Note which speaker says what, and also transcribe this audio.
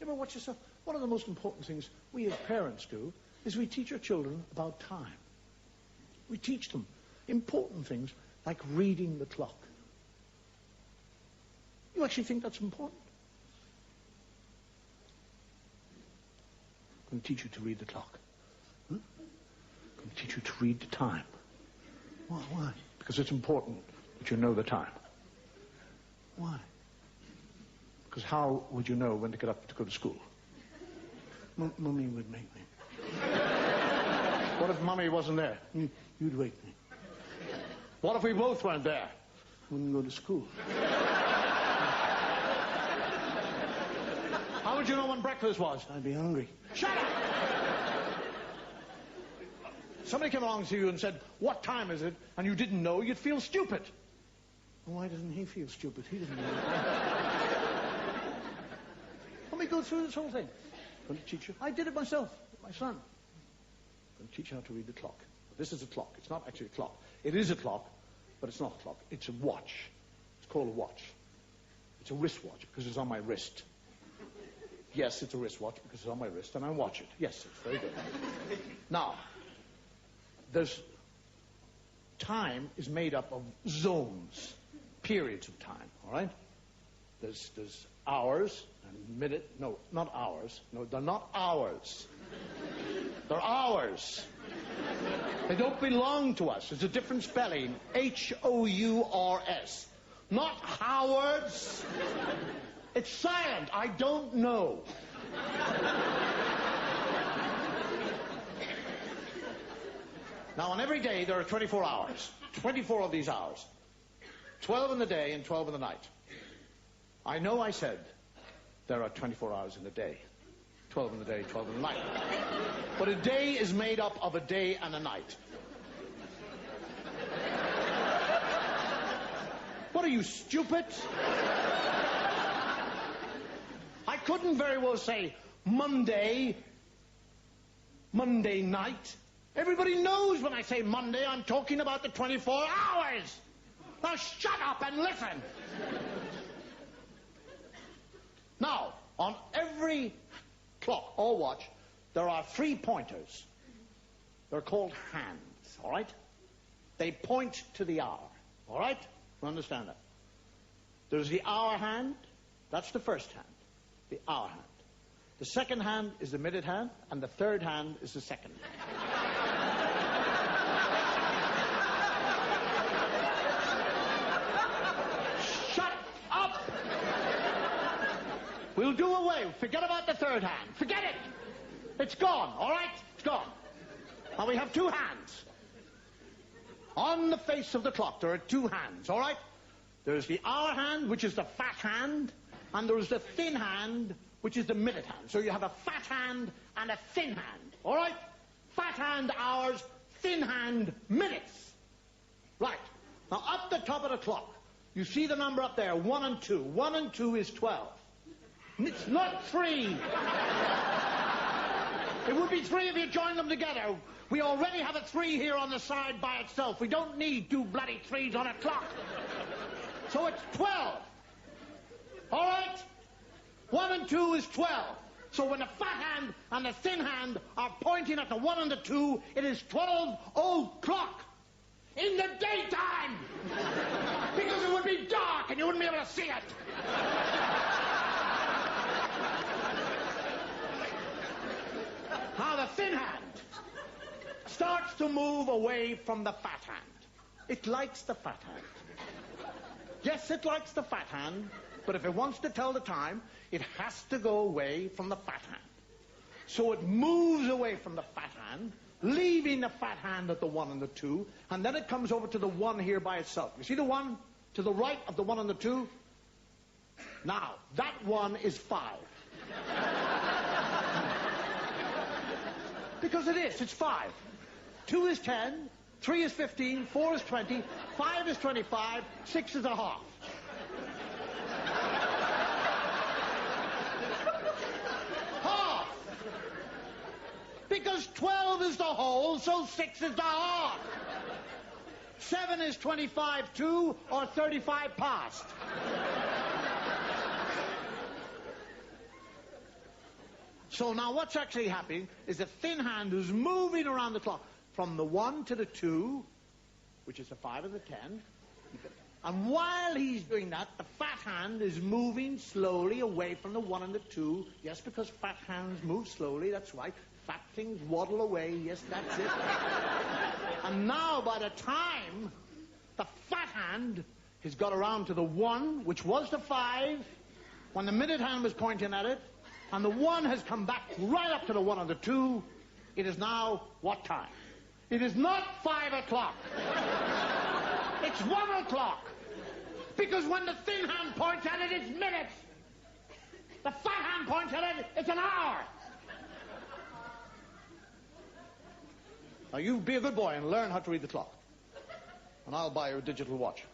Speaker 1: ever watch yourself? One of the most important things we as parents do is we teach our children about time. We teach them important things like reading the clock. You actually think that's important? I'm going to teach you to read the clock. I'm going to teach you to read the time. Why? Because it's important that you know the time. Why? Because how would you know when to get up to go to school? Mummy would make me. What if Mummy wasn't there? You'd wake me. What if we both weren't there? Wouldn't go to school. How would you know when breakfast was? I'd be hungry. Shut up! Somebody came along to you and said, what time is it? And you didn't know, you'd feel stupid. Well, why doesn't he feel stupid? He doesn't know. Let me go through this whole thing. I'm going to teach you. I did it myself with my son. I'm going to teach you how to read the clock. This is a clock. It's not actually a clock. It is a clock, but it's not a clock. It's a watch. It's called a watch. It's a wristwatch because it's on my wrist. Yes, it's a wristwatch because it's on my wrist and I watch it. Yes, it's very good. Now, time is made up of zones, periods of time, all right? There's hours and minute. No, not hours. No, they're not hours. They're hours. They don't belong to us. There's a different spelling. H-O-U-R-S. Not Howards. It's silent. I don't know. Now, on every day, there are 24 hours. 24 of these hours. 12 in the day and 12 in the night. I know I said there are 24 hours in the day. 12 in the day, 12 in the night. But a day is made up of a day and a night. What are you, stupid? I couldn't very well say Monday night. Everybody knows when I say Monday, I'm talking about the 24 hours. Now shut up and listen. Now, on every clock or watch, there are 3 pointers. They're called hands, all right? They point to the hour, all right? You understand that? There's the hour hand. That's the first hand, the hour hand. The second hand is the minute hand, and the third hand is the second. Shut up! We'll do away. Forget about the third hand. Forget it. It's gone, all right? It's gone. Now we have 2 hands. On the face of the clock, there are 2 hands, all right? There's the hour hand, which is the fat hand, and there's the thin hand, which is the minute hand. So you have a fat hand and a thin hand, all right? Fat hand, hours, thin hand, minutes. Right. Now, up the top of the clock, you see the number up there, 1 and 2. 1 and 2 is 12. It's not 3. It would be 3 if you joined them together. We already have a 3 here on the side by itself. We don't need 2 bloody 3s on a clock. So it's 12. All right? 1 and 2 is 12. So when the fat hand and the thin hand are pointing at the 1 and the 2, it is 12 o'clock in the daytime. Because it would be dark and you wouldn't be able to see it. Now the thin hand starts to move away from the fat hand. It likes the fat hand. Yes, it likes the fat hand, but if it wants to tell the time, it has to go away from the fat hand. So it moves away from the fat hand, leaving the fat hand at the 1 and the 2, and then it comes over to the 1 here by itself. You see the 1 to the right of the 1 and the 2? Now, that 1 is 5. Because it is. It's 5. 2 is 10. 3 is 15. 4 is 20. 5 is 25. 6 is a half. Half. Because 12 is the whole, so 6 is the half. 7 is 25 to or 35 past. So now what's actually happening is the thin hand is moving around the clock from the 1 to the 2, which is the 5 and the 10. And while he's doing that, the fat hand is moving slowly away from the 1 and the 2. Yes, because fat hands move slowly, that's right. Fat things waddle away, yes, that's it. And now, by the time the fat hand has got around to the 1, which was the 5, when the minute hand was pointing at it, and the 1 has come back right up to the 1 and the 2, it is now what time? It is not 5 o'clock. It's 1 o'clock. Because when the thin hand points at it, it's minutes. The fat hand points at it, it's an hour. Now, you be a good boy and learn how to read the clock. And I'll buy you a digital watch.